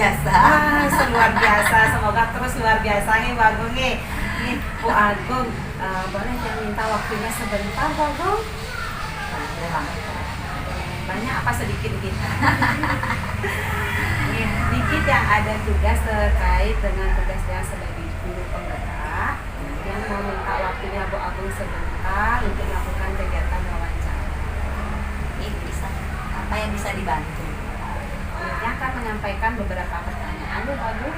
biasa. Luar biasa, semoga terus luar biasa nih Bu Agung nih. Nih Bu Agung, boleh yang minta waktunya sebentar Bu Agung? Banyak apa sedikit gitu? Nih, dikit yang ada tugas terkait dengan tugasnya sebagai guru penggerak yang mau minta waktunya Bu Agung sebentar untuk melakukan kegiatan wawancara. Ini bisa, apa yang bisa dibantu? Ini akan menyampaikan beberapa pertanyaan Bu Agung.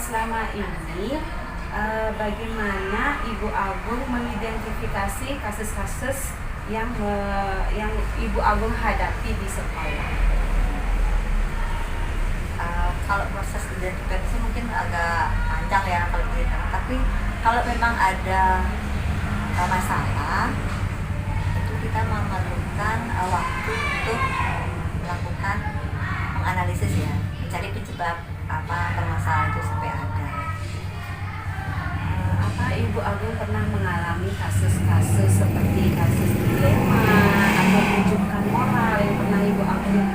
Selama ini bagaimana Ibu Agung mengidentifikasi kasus-kasus yang Ibu Agung hadapi di sekolah? Kalau proses identifikasi mungkin agak panjang ya kalau kita, tapi kalau memang ada masalah itu kita memerlukan waktu untuk melakukan menganalisis ya, mencari penyebab apa permasalahan itu sampai ada. Apa Ibu Agung pernah mengalami kasus-kasus seperti kasus dilema atau rujukan moral yang pernah Ibu Agung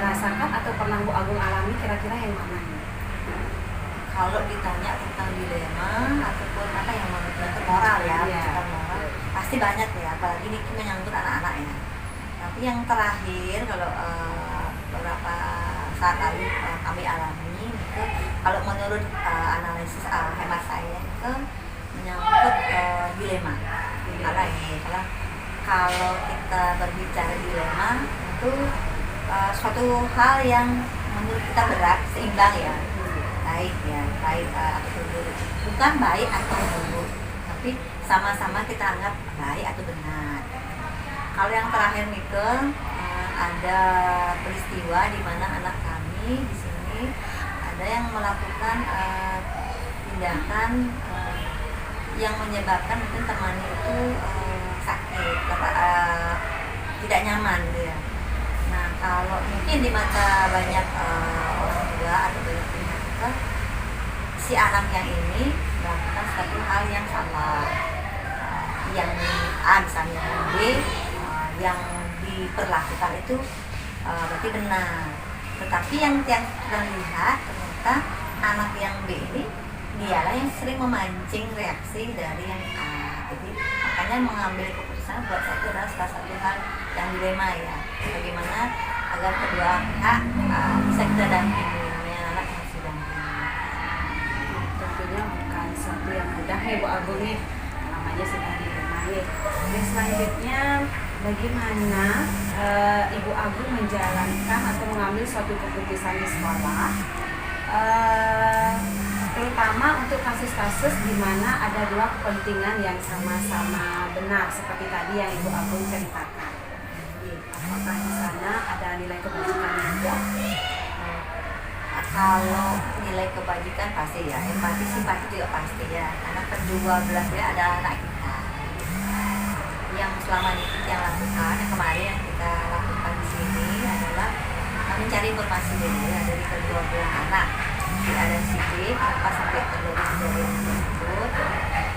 rasakan atau pernah Bu Agung alami, kira-kira yang mana? Kalau ditanya tentang dilema ataupun apa yang menyangkut moral ya, tentang moral pasti banyak ya, apalagi ini menyangkut anak-anak ya. Tapi yang terakhir kalau beberapa saat lalu kami alami itu, kalau menurut analisis hemat saya itu menyangkut dilema. Karena ini kalau kita berbicara dilema itu suatu hal yang menurut kita berat, seimbang ya, baik atau buruk, bukan baik atau buruk, tapi sama-sama kita anggap baik atau benar. Kalau yang terakhir itu ada peristiwa di mana anak kami di sini ada yang melakukan tindakan yang menyebabkan mungkin temannya itu sakit, tidak nyaman gitu ya. Nah, kalau mungkin di mata banyak orang tua atau banyak pihak, si anak yang ini melakukan satu hal yang salah, yang A misalnya, yang B yang diperlakukan itu berarti benar. Tetapi yang terlihat ternyata anak yang B ini dialah yang sering memancing reaksi dari yang A. Jadi makanya mengambil keputusan buat saya itu adalah salah satu hal yang dilema ya. Bagaimana agar kedua pihak bisa kita dampingi, anak yang harus didampingi. Tentunya bukan sesuatu yang mudah ya Bu Agung nih, namanya sudah dilema nih. Dan selanjutnya, bagaimana Ibu Agung menjalankan atau mengambil suatu keputusan di sekolah, terutama untuk kasus-kasus di mana ada dua kepentingan yang sama-sama benar, seperti tadi yang Ibu Agung ceritakan. Apakah di sana ada nilai kebajikan juga? Kalau nilai kebajikan pasti ya, empati simpati juga pasti ya, karena kedua belah dia adalah anak kita. Yang selama ini kita lakukan, yang kemarin yang kita lakukan di sini adalah mencari informasi dulu ya dari kedua belah anak, si A dan si B, kenapa sampai terjadi kejadian tersebut.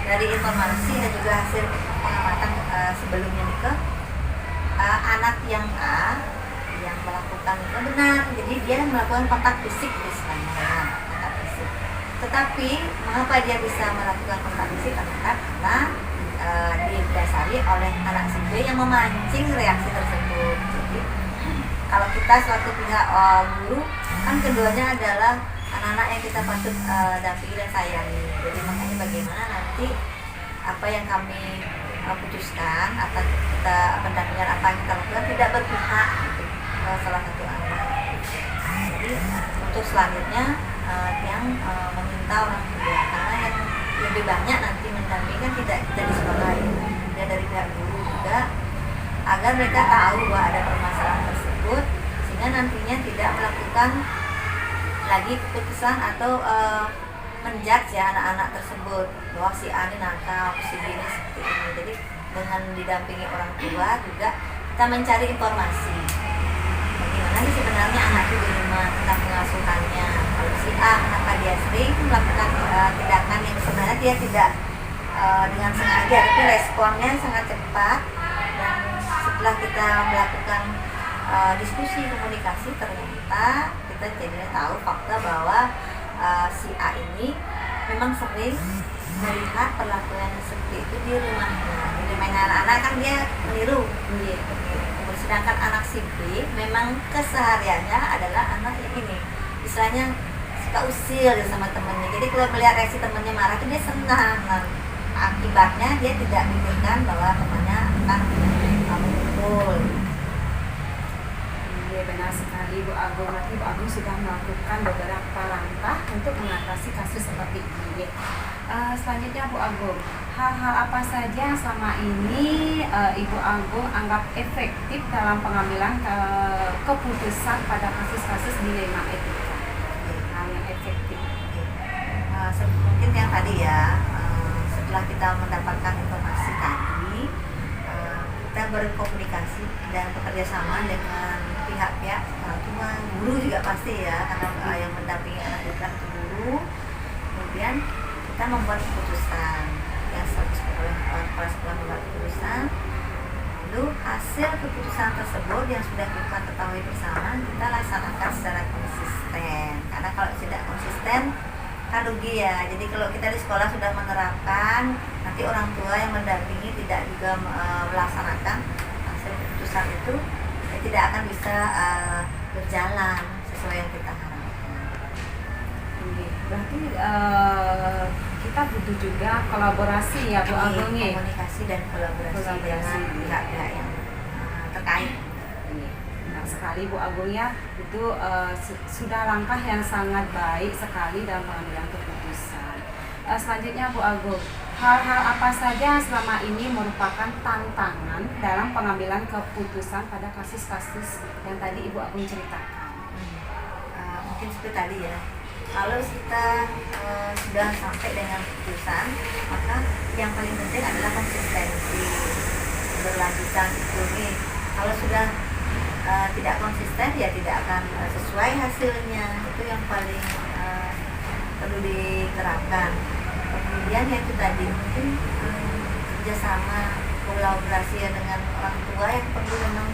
Dari informasi dan juga hasil pengamatan sebelumnya nih anak yang A yang melakukan itu benar, jadi dia melakukan kontak fisik istilahnya, kontak fisik. Tetapi mengapa dia bisa melakukan kontak fisik? Karena didasari oleh anak si B yang memancing reaksi tersebut. Jadi kalau kita suatu pihak guru kan keduanya adalah anak-anak yang kita patut dampingi dan sayangi. Jadi makanya bagaimana nanti apa yang kami putuskan atau kita pendampingan apa yang kita lakukan tidak berpihak gitu, salah satu anak. Jadi untuk selanjutnya yang meminta orang tua, karena yang lebih banyak nanti mendampingi kan tidak kita di sekolah ya, dari pihak guru juga, agar mereka tahu bahwa ada permasalahan tersebut sehingga nantinya tidak melakukan lagi keputusan atau menjudge ya anak-anak tersebut bahwa si A ini nakal, si B ini seperti ini. Jadi dengan didampingi orang tua juga kita mencari informasi bagaimana sih sebenarnya anak itu di rumah, tentang pengasuhannya. Kalau si A kenapa dia sering melakukan tindakan yang sebenarnya dia tidak dengan sengaja, tapi responnya sangat cepat. Dan setelah kita melakukan diskusi komunikasi, ternyata kita jadi tahu fakta bahwa si A ini memang sering melihat perlakuan seperti itu di rumahnya. Di rumahnya anak-anak kan dia meniru. Sedangkan anak si B memang kesehariannya adalah anak yang ini, istilahnya suka usil sama temennya. Jadi kalau melihat reaksi temennya marah itu dia senang. Nah, akibatnya dia tidak memikirkan bahwa temannya akan memukul. Iya, benar sekali Bu Agung. Berarti Bu Agung sudah melakukan beberapa langkah untuk mengatasi kasus seperti ini. Selanjutnya Bu Agung, hal-hal apa saja selama ini Ibu Agung anggap efektif dalam pengambilan keputusan pada kasus-kasus dilema etika? Hal yang efektif. Mungkin yang tadi ya, setelah kita mendapatkan informasi tadi, kita berkomunikasi dan bekerja sama dengan pihak-pihak orang tua, guru juga pasti ya, karena yang mendampingi anak kita itu guru. Kemudian kita membuat keputusan yang oleh kepala sekolah membuat keputusan. Lalu hasil keputusan tersebut yang sudah kita ketahui bersama kita laksanakan secara konsisten. Karena kalau tidak konsisten kan rugi ya. Jadi kalau kita di sekolah sudah menerapkan, nanti orang tua yang mendampingi tidak juga melaksanakan hasil keputusan itu, tidak akan bisa berjalan sesuai yang kita harapkan. Berarti kita butuh juga kolaborasi ya Bu Agung ya. Komunikasi dan kolaborasi dengan pihak-pihak yang terkait. Benar sekali Bu Agung ya, itu sudah langkah yang sangat baik sekali dalam pengambilan keputusan. Selanjutnya Bu Agung, hal-hal apa saja selama ini merupakan tantangan dalam pengambilan keputusan pada kasus-kasus yang tadi Ibu Agung ceritakan? Mungkin seperti tadi ya, kalau kita sudah sampai dengan keputusan, maka yang paling penting adalah konsistensi berlanjutan itu nih. Kalau sudah tidak konsisten ya tidak akan sesuai hasilnya. Itu yang paling perlu diterapkan. Kemudian yang itu tadi mungkin kerjasama kolaborasi ya dengan orang tua yang perlu memang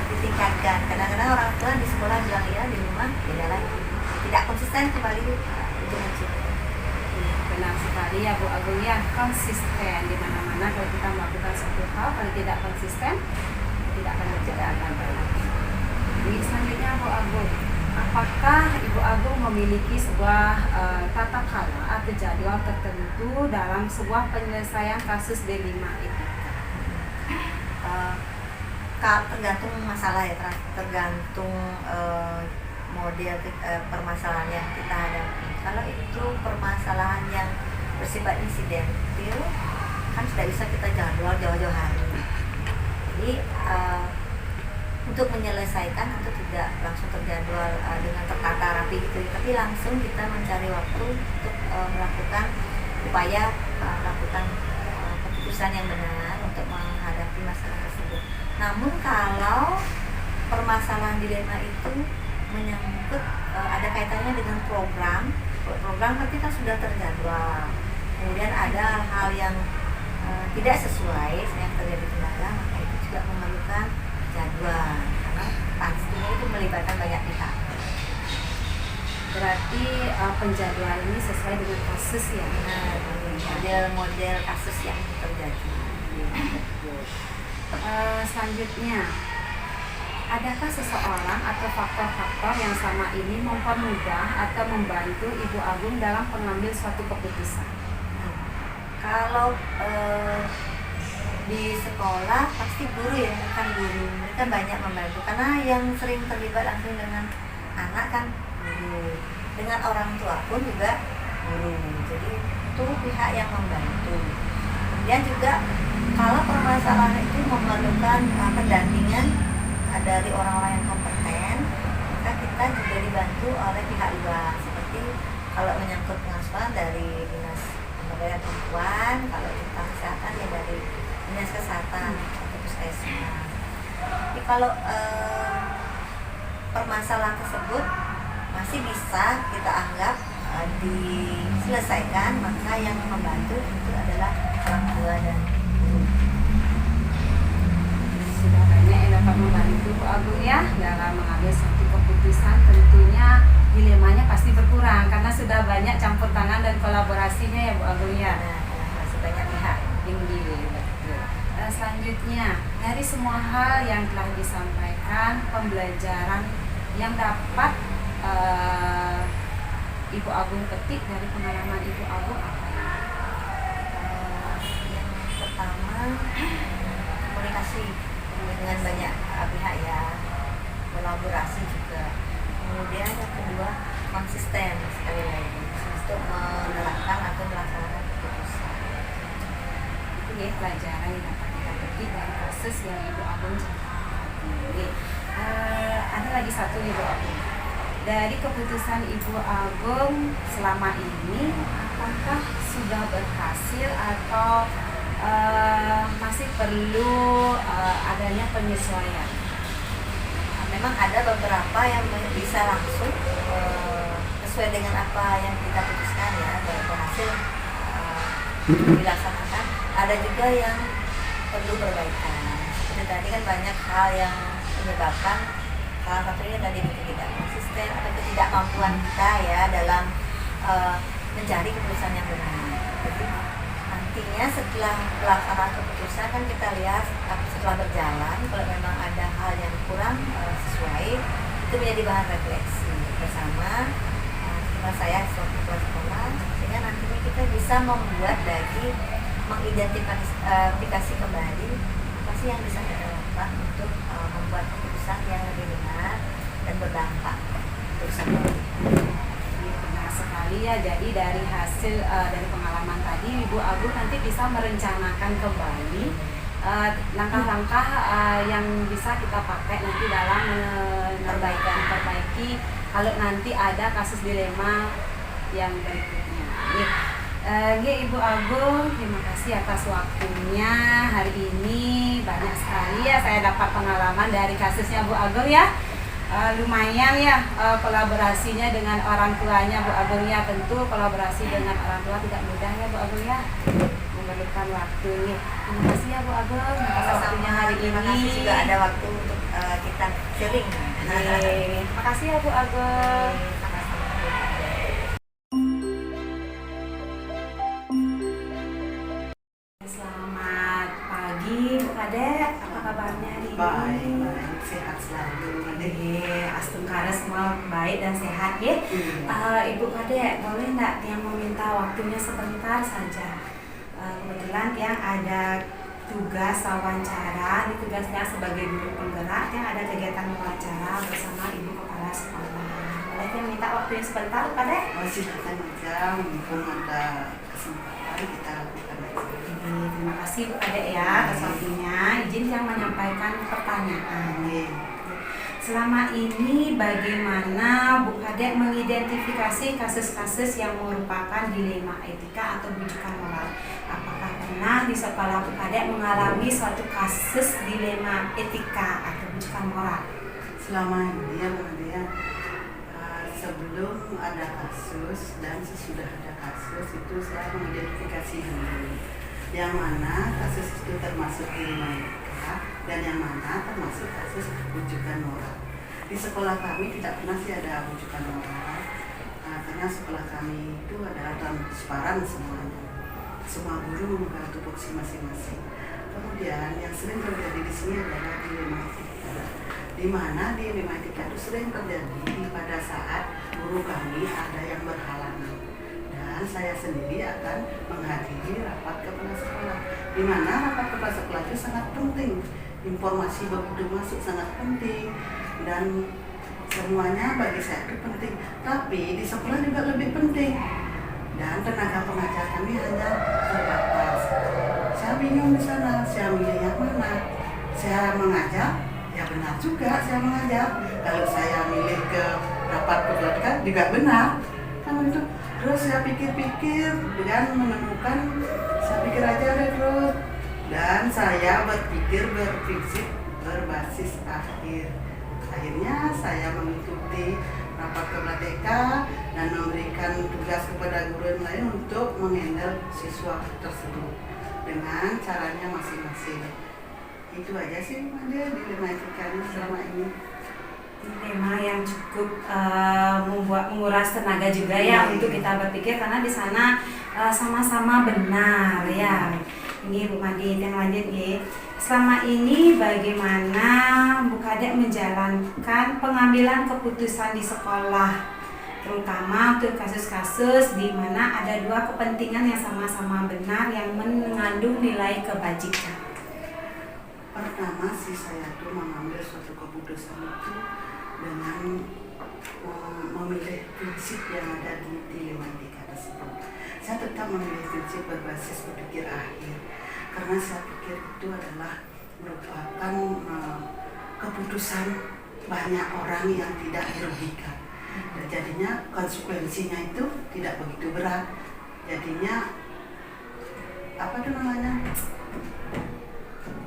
ditingkatkan. Kadang-kadang orang tua di sekolah bilang ya, di rumah beda lagi, tidak konsisten kembali ujung-ujungnya. Benar sekali ya Bu Agung ya, konsisten di mana-mana. Kalau kita melakukan suatu hal kalau tidak konsisten tidak akan berjalan dengan baik. Ini selanjutnya Bu Agung, apakah Ibu Agung memiliki sebuah tata cara atau jadwal tertentu dalam sebuah penyelesaian kasus dilema etika? Tergantung masalah ya, tergantung model permasalahan yang kita hadapi. Kalau itu permasalahan yang bersifat insidentil, kan sudah bisa kita jadwal jauh-jauh hari. Jadi untuk menyelesaikan itu tidak langsung terjadwal dengan tertata rapi gitu, tapi langsung kita mencari waktu untuk melakukan upaya melakukan keputusan yang benar untuk menghadapi masalah tersebut. Namun kalau permasalahan dilema itu menyangkut ada kaitannya dengan program berarti kan sudah terjadwal. Kemudian ada hal yang tidak sesuai yang terjadi kendala, maka itu juga memerlukan jadwal karena pastinya itu melibatkan banyak pihak. Berarti penjadwalan ini sesuai dengan kasus ya. Model kasus yang terjadi. Selanjutnya, adakah seseorang atau faktor-faktor yang selama ini mempermudah atau membantu Ibu Agung dalam mengambil suatu keputusan? Kalau di sekolah pasti guru ya, kan guru mereka banyak membantu karena yang sering terlibat langsung dengan anak kan guru, dengan orang tua pun juga guru. Jadi itu pihak yang membantu. Kemudian juga kalau permasalahan itu memerlukan pendampingan dari orang-orang yang kompeten, maka kita juga dibantu oleh pihak luar, seperti kalau menyangkut pengasuhan dari Dinas Pemberdayaan Perempuan, kalau tentang kesehatan ya dari Dinas Kesehatan atau Puskesmas. Tapi kalau permasalahan tersebut masih bisa kita anggap diselesaikan, maka yang membantu itu adalah orang tua dan guru. Sudah banyak yang dapat membantu Bu Agung ya dalam mengambil suatu keputusan keputusan tentunya dilemanya pasti berkurang karena sudah banyak campur tangan dan kolaborasinya ya Bu Agung ya. Masih banyak pihak. Tinggi betul. Selanjutnya dari semua hal yang telah disampaikan, pembelajaran yang dapat Ibu Agung petik dari pengalaman Ibu Agung apa ya? Yang pertama, komunikasi dengan banyak pihak ya, kolaborasi juga. Kemudian yang kedua, konsisten sekali lagi untuk menerapkan atau melaksanakan keputusan. Itu ya pelajaran yang dapat kita petik dari kasus yang Ibu Agung ceritakan ini. Ada lagi satu Ibu Agung. Dari keputusan Ibu Agung selama ini, apakah sudah berhasil atau masih perlu adanya penyesuaian? Memang ada beberapa yang bisa langsung sesuai dengan apa yang kita putuskan ya, berhasil dilaksanakan. Ada juga yang perlu perbaikan. Seperti tadi kan banyak hal yang menyebabkan, salah satunya tadi mungkin tidak konsisten atau ketidakmampuan kita ya dalam mencari keputusan yang benar. Jadi nantinya setelah pelaksanaan keputusan kan kita lihat setelah berjalan kalau memang ada hal yang kurang sesuai, itu menjadi bahan refleksi bersama saya sebagai kepala sekolah, sehingga nantinya kita bisa membuat lagi, mengidentifikasi kembali apa sih yang bisa kita lakukan untuk membuat keputusan yang lebih benar dan berdampak untuk semua. Benar sekali ya. Jadi dari hasil dari pengalaman tadi, Ibu Agung nanti bisa merencanakan kembali langkah-langkah yang bisa kita pakai nanti dalam memperbaiki kalau nanti ada kasus dilema yang berikutnya. Ibu Agung, terima kasih atas waktunya hari ini. Banyak sekali ya saya dapat pengalaman dari kasusnya Bu Agung ya. Lumayan ya kolaborasinya dengan orang tuanya Bu Agung ya. Tentu kolaborasi dengan orang tua tidak mudah ya Bu Agung ya, memerlukan waktu nih. Terima kasih ya Bu Agung atas waktunya hari Terima kasih ini. juga ada waktu untuk kita sharing. Terima kasih ya Bu Agung. Selamat pagi Bu Kadek, apa kabarnya hari ini? Baik, sehat selalu. Astungkara semua baik dan sehat ya. Ibu Kadek, boleh enggak yang meminta waktunya sebentar saja? Kebetulan yang ada tugas wawancara, ini tugasnya sebagai guru penggerak yang ada kegiatan wawancara bersama Ibu Kepala Sekolah. Boleh yang minta waktunya sebentar, Bu Kadek? Masih aja, mumpung ada kesempatan kita lakukan aja. Terima kasih Bu Kadek ya atas waktunya. Izin yang menyampaikan pertanyaan. Selama ini bagaimana Bu Kadek mengidentifikasi kasus-kasus yang merupakan dilema etika atau bujukan moral? Apakah pernah di sekolah Bu Kadek mengalami suatu kasus dilema etika atau bujukan moral? Selama ini ya Bu Nadia, sebelum ada kasus dan sesudah ada kasus itu saya mengidentifikasi dulu yang mana kasus itu termasuk dilema etika dan yang mana termasuk kasus bujukan moral. Di sekolah kami tidak pernah sih ada bujukan moral, karena sekolah kami itu adalah transparan semuanya. Semua guru membuka tupoksi masing-masing. Kemudian yang sering terjadi di sini adalah dilema etika, di mana dilema etika itu sering terjadi pada saat guru kami ada yang berhalangan. Dan saya sendiri akan menghadiri rapat kepala sekolah, di mana rapat kepala sekolah itu sangat penting. Informasi begitu masuk sangat penting dan semuanya bagi saya itu penting. Tapi di sekolah juga lebih penting. Dan tenaga pengajar kami hanya terbatas. Saya bingung di sana, saya milih yang mana? Saya mengajar, ya benar juga saya mengajar. Kalau saya milih ke rapat kepala juga benar. Kan itu. Terus saya pikir-pikir dan menemukan, saya pikir aja deh terus. Dan saya berprinsip berbasis akhir. Akhirnya saya mengikuti rapat kepala TK dan memberikan tugas kepada guru yang lain untuk menghandle siswa tersebut dengan caranya masing-masing. Itu aja sih Made dilema etikanya selama ini. tema yang cukup membuat menguras tenaga juga ya untuk kita berpikir, karena di sana sama-sama benar ya. Ini Bu Made yang lanjut ya. Selama ini bagaimana Bu Kadek menjalankan pengambilan keputusan di sekolah, terutama untuk kasus-kasus di mana ada dua kepentingan yang sama-sama benar yang mengandung nilai kebajikan? Pertama sih saya tuh mengambil suatu keputusan itu dengan memilih prinsip yang ada di dilema etika tersebut. Saya tetap memilih prinsip berbasis berpikir akhir, karena saya pikir itu adalah merupakan keputusan banyak orang yang tidak dirugikan. Dan jadinya konsekuensinya itu tidak begitu berat. Jadinya apa tuh namanya?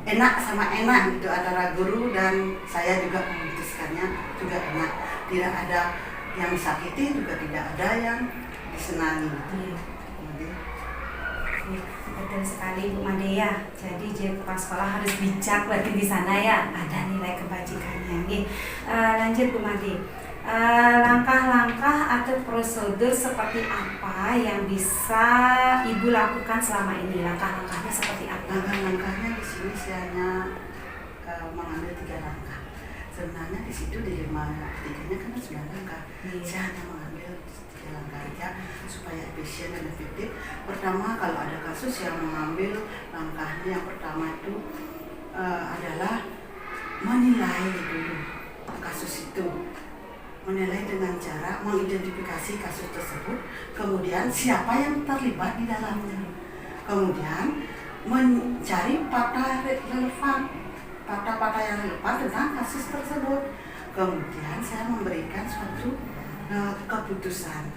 Enak sama enak gitu, antara guru dan saya juga memutuskannya juga enak. Tidak ada yang disakiti, juga tidak ada yang disenangi. Betul sekali Bu Made ya. Jadi kepala sekolah harus bijak berarti di sana ya, ada nilai kebajikannya. Lanjut Bu Made. Langkah-langkah atau prosedur seperti apa yang bisa Ibu lakukan selama ini? Langkah-langkahnya seperti apa? Langkah-langkahnya di sini saya hanya mengambil 3 langkah. Sebenarnya di situ dilema etikanya kan harus 9 langkah. Saya hanya mengambil 3 langkah aja supaya efisien dan efektif. Pertama, kalau ada kasus yang mengambil langkahnya yang pertama itu adalah menilai dulu kasus itu. Menilai dengan cara mengidentifikasi kasus tersebut, kemudian siapa yang terlibat di dalamnya, kemudian mencari fakta yang relevan tentang kasus tersebut, kemudian saya memberikan suatu keputusan,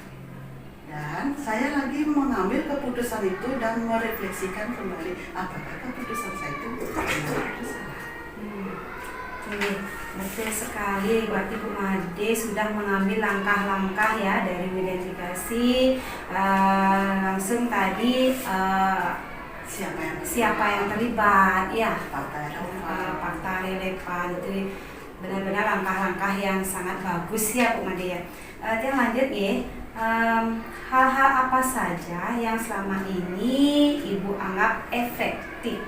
dan saya lagi mengambil keputusan itu dan merefleksikan kembali apakah keputusan saya itu benar atau salah. Betul sekali, berarti Bu Made sudah mengambil langkah-langkah ya dari identifikasi langsung tadi siapa yang terlibat ya, fakta relevan itu benar-benar langkah-langkah yang sangat bagus ya Bu Made ya. Yang lanjut ya, hal-hal apa saja yang selama ini Ibu anggap efektif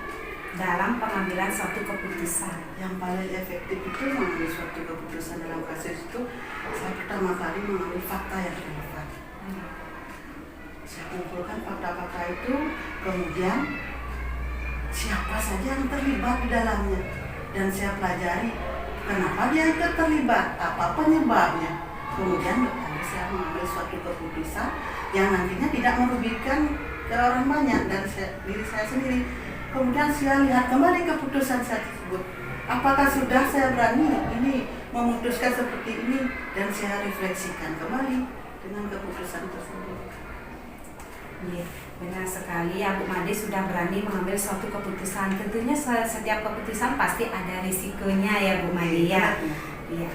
dalam pengambilan suatu keputusan? Yang paling efektif itu mengambil suatu keputusan dalam kasus itu, saya pertama kali mengambil fakta yang relevan. Saya kumpulkan fakta-fakta itu, kemudian siapa saja yang terlibat di dalamnya, dan saya pelajari kenapa dia itu terlibat, apa penyebabnya. Kemudian lalu saya mengambil suatu keputusan yang nantinya tidak merugikan ke orang banyak dan diri saya sendiri. Kemudian saya lihat kembali keputusan saya tersebut. Apakah sudah saya berani ini memutuskan seperti ini, dan saya refleksikan kembali dengan keputusan tersebut. Iya, benar sekali ya Bu Made sudah berani mengambil suatu keputusan. Tentunya setiap keputusan pasti ada risikonya ya Bu Made ya. Iya.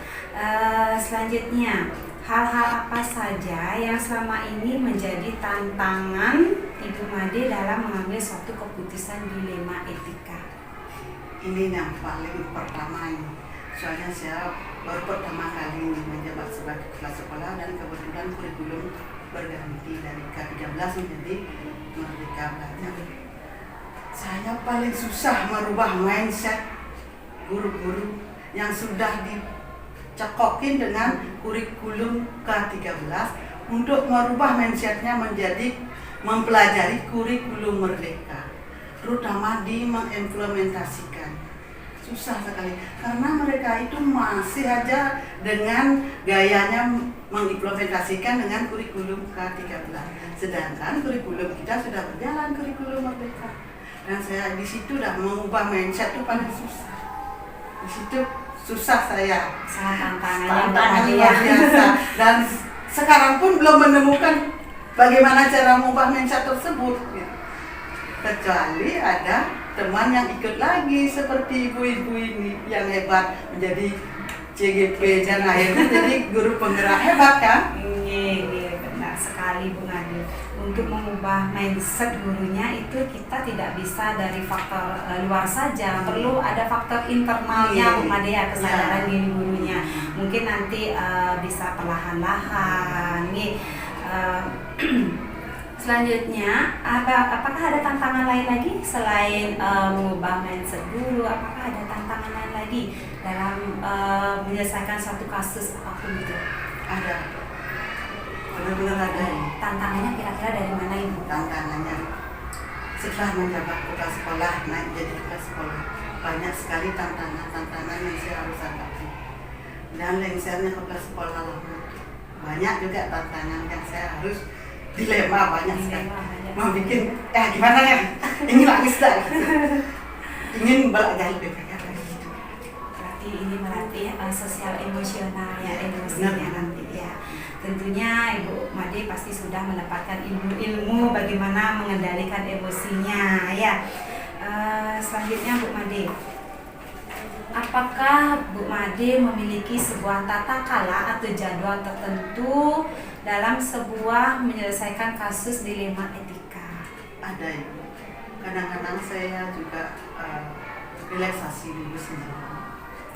Selanjutnya, hal-hal apa saja yang selama ini menjadi tantangan Ibu Made dalam mengambil suatu keputusan dilema etika? Ini yang paling pertama ini. Soalnya saya baru pertama kali ini menjabat sebagai kepala sekolah, dan kebetulan kurikulum berganti dari K13 menjadi Merdeka Belajar. Saya paling susah merubah mindset guru-guru yang sudah dicekokin dengan kurikulum K13 untuk merubah mindsetnya menjadi mempelajari kurikulum Merdeka, terutama di mengimplementasikan. Susah sekali, karena mereka itu masih aja dengan gayanya mengimplementasikan dengan kurikulum K13, sedangkan kurikulum kita sudah berjalan, kurikulum Merdeka. Dan saya di situ udah mengubah mindset itu paling susah. Di situ susah saya. Tantangannya luar biasa. Dan sekarang pun belum menemukan bagaimana cara mengubah mindset tersebut. Kecuali ada teman yang ikut lagi seperti ibu-ibu ini yang hebat menjadi CGP dan akhirnya jadi guru penggerak hebat kan? Iya, benar sekali. sekali Bu Made. Untuk mengubah mindset gurunya itu kita tidak bisa dari faktor luar saja, perlu ada faktor internalnya Bu Made ya, kesadaran diri gurunya. Mungkin nanti bisa perlahan-lahan nih. Selanjutnya, apakah ada tantangan lain lagi selain mengubah mindset guru? Apakah ada tantangan lain lagi dalam menyelesaikan suatu kasus apapun itu? Ada, benar-benar ada. Tantangannya kira-kira dari mana Ibu? Tantangannya setelah menjabat kepala sekolah, naik jadi kepala sekolah, banyak sekali tantangan yang saya harus hadapi. Dan lengsernya kepala sekolah lama, banyak juga tantangan yang saya harus dilema banyak sekali. Mau bikin, gimana ya? Ini nangis dah. Ingin belajar lebih banyak lagi gitu. Berarti ini melatih sosial emosional ya, emosinya nanti ya. Tentunya Ibu Made pasti sudah mendapatkan ilmu bagaimana mengendalikan emosinya ya. Selanjutnya Bu Made, apakah Bu Made memiliki sebuah tata kala atau jadwal tertentu dalam sebuah menyelesaikan kasus dilema etika? Ada Ibu. Kadang-kadang saya juga relaksasi dulu sendiri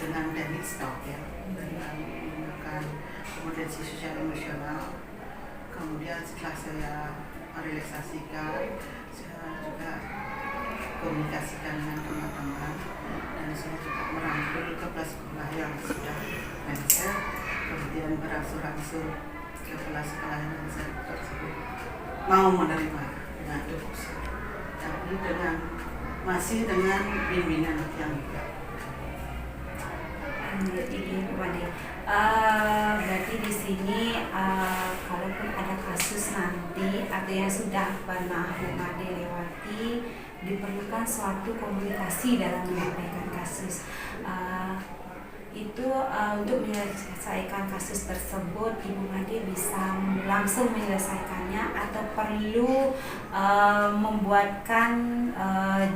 dengan teknik stop ya, dengan menggunakan kompetensi sosial emosional. Kemudian setelah saya relaksasikan, saya juga komunikasikan dengan teman-teman, dan saya juga merangkul kepala sekolah yang sudah lengser, kemudian berangsur-angsur kepala sekolah yang lengser tersebut mau menerima dengan tulus, tapi masih dengan bimbingan yang baik. Ini Bu Made. Berarti di sini kalaupun ada kasus nanti atau yang sudah pernah Bu Made lewati, diperlukan suatu komunikasi dalam menyampaikan kasus. Itu untuk menyelesaikan kasus tersebut, Ibu Made bisa langsung menyelesaikannya atau perlu membuatkan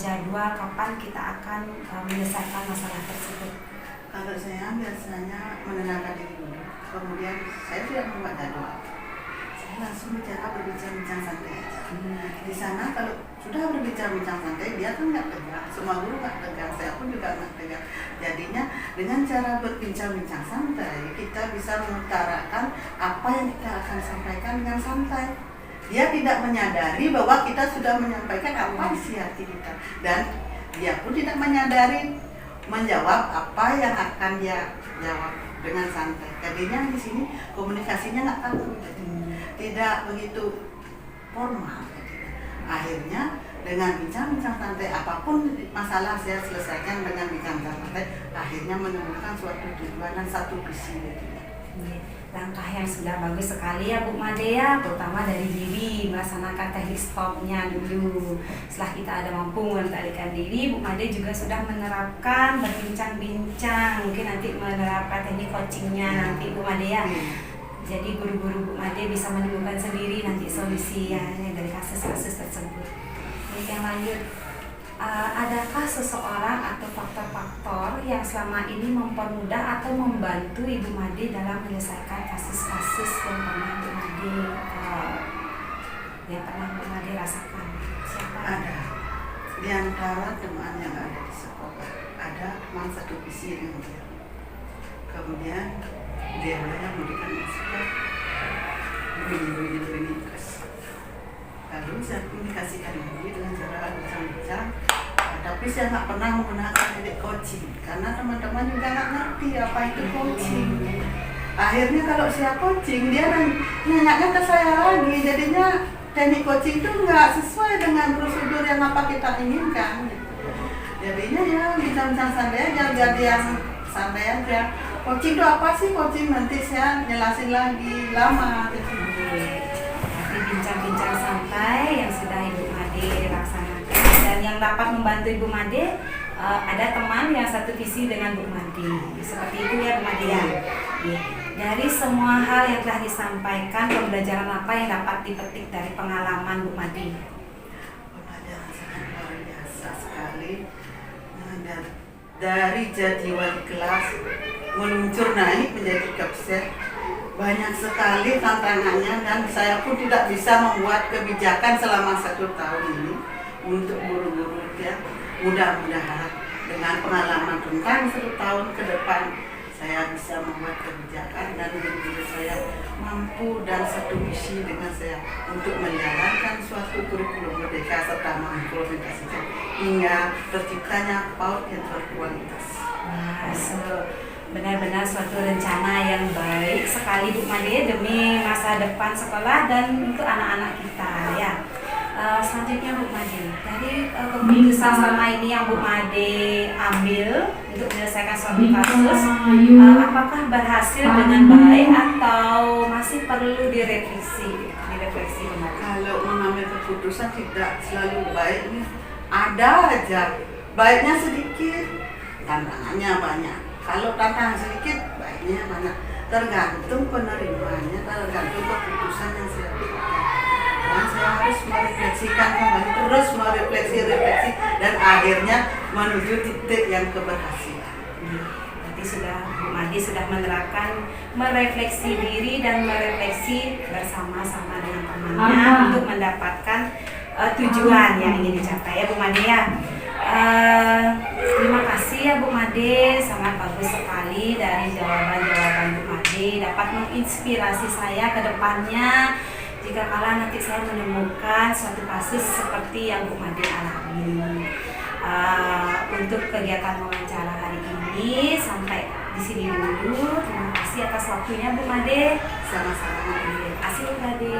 jadwal kapan kita akan menyelesaikan masalah tersebut? Kalau saya biasanya menenangkan diri dulu, kemudian saya tidak membuat jadwal. Saya langsung berbincang-bincang santai aja. Di sana kalau sudah berbincang-bincang santai, dia kan nggak tegang. Semua guru nggak tegang, saya pun juga nggak tegang. Jadinya dengan cara berbincang-bincang santai, kita bisa mengutarakan apa yang kita akan sampaikan dengan santai. Dia tidak menyadari bahwa kita sudah menyampaikan apa isi hati kita, dan dia pun tidak menyadari menjawab apa yang akan dia jawab dengan santai. Jadinya di sini komunikasinya nggak kaku, tidak begitu formal. Akhirnya dengan bincang-bincang santai, apapun masalah saya selesaikan dengan bincang-bincang santai, akhirnya menemukan suatu tujuan dan satu visi. Langkah yang sudah bagus sekali ya Bu Made ya, terutama dari diri, melaksanakan teknik stopnya dulu. Setelah kita ada mampu mengendalikan diri, Bu Made juga sudah menerapkan berbincang-bincang, mungkin nanti menerapkan teknik coachingnya nanti Bu Made ya. Jadi guru-guru Bu Made bisa menemukan sendiri nanti solusi ya dari kasus-kasus tersebut. Yang lanjut, adakah seseorang atau faktor-faktor yang selama ini mempermudah atau membantu Ibu Made dalam menyelesaikan kasus-kasus yang pernah Bu Made rasakan? Siapa? Ada. Di antara teman yang ada di sekolah, ada teman satu visi dengan dia. Kemudian dia mulai memberikan masukan begini terus. Lalu saya komunikasikan lagi dengan cara bincang-bincang, tapi saya nggak pernah menggunakan teknik coaching karena teman-teman juga nggak ngerti apa itu coaching. Akhirnya kalau saya coaching, dia nanya ke saya lagi, jadinya teknik coaching itu nggak sesuai dengan prosedur yang apa kita inginkan. Jadinya ya bincang-bincang santai aja, biar dia santai aja. Coaching itu apa sih? Coaching nanti saya jelasin lagi, lama. Bincang-bincang santai yang sudah Ibu Made laksanakan, dan yang dapat membantu Ibu Made, ada teman yang satu visi dengan Bu Made. Seperti itu ya Bu Made ya. Dari semua hal yang telah disampaikan, pembelajaran apa yang dapat dipetik dari pengalaman Bu Made? Pembelajaran sangat luar biasa sekali. Dari jadi wali kelas meluncur naik menjadi kapser, banyak sekali tantangannya dan saya pun tidak bisa membuat kebijakan selama 1 tahun ini untuk guru-guru ya. Mudah-mudahan dengan pengalaman tentang 1 tahun ke depan saya bisa membuat kebijakan dan guru-guru saya mampu dan satu visi dengan saya untuk menjalankan suatu kurikulum merdeka serta mengimplementasikan hingga terciptanya PAUD yang berkualitas. Benar-benar suatu rencana yang baik sekali Bu Made demi masa depan sekolah dan untuk anak-anak kita ya. Selanjutnya Bu Made, dari keputusan selama ini yang Bu Made ambil untuk menyelesaikan suatu kasus, apakah berhasil dengan baik atau masih perlu direvisi Bu Made? Kalau mengambil keputusan tidak selalu baik, ada aja baiknya sedikit, tantangannya banyak. Kalau tantangan sedikit, baiknya banyak. Tergantung penerimanya, tergantung keputusan yang saya buat. Dan saya harus merefleksikan kembali, terus merefleksi dan akhirnya menuju titik yang keberhasilan. Berarti Bu Made sudah menerapkan merefleksi diri dan merefleksi bersama-sama dengan temannya untuk mendapatkan tujuan yang ingin dicapai ya Bu Made ya. Terima kasih ya Bu Made, sangat bagus sekali dari jawaban-jawaban Bu Made, dapat menginspirasi saya ke depannya jika kala nanti saya menemukan suatu kasus seperti yang Bu Made alami. Untuk kegiatan wawancara hari ini sampai di sini dulu. Terima kasih atas waktunya Bu Made. Sama-sama. Terima kasih Bu Made.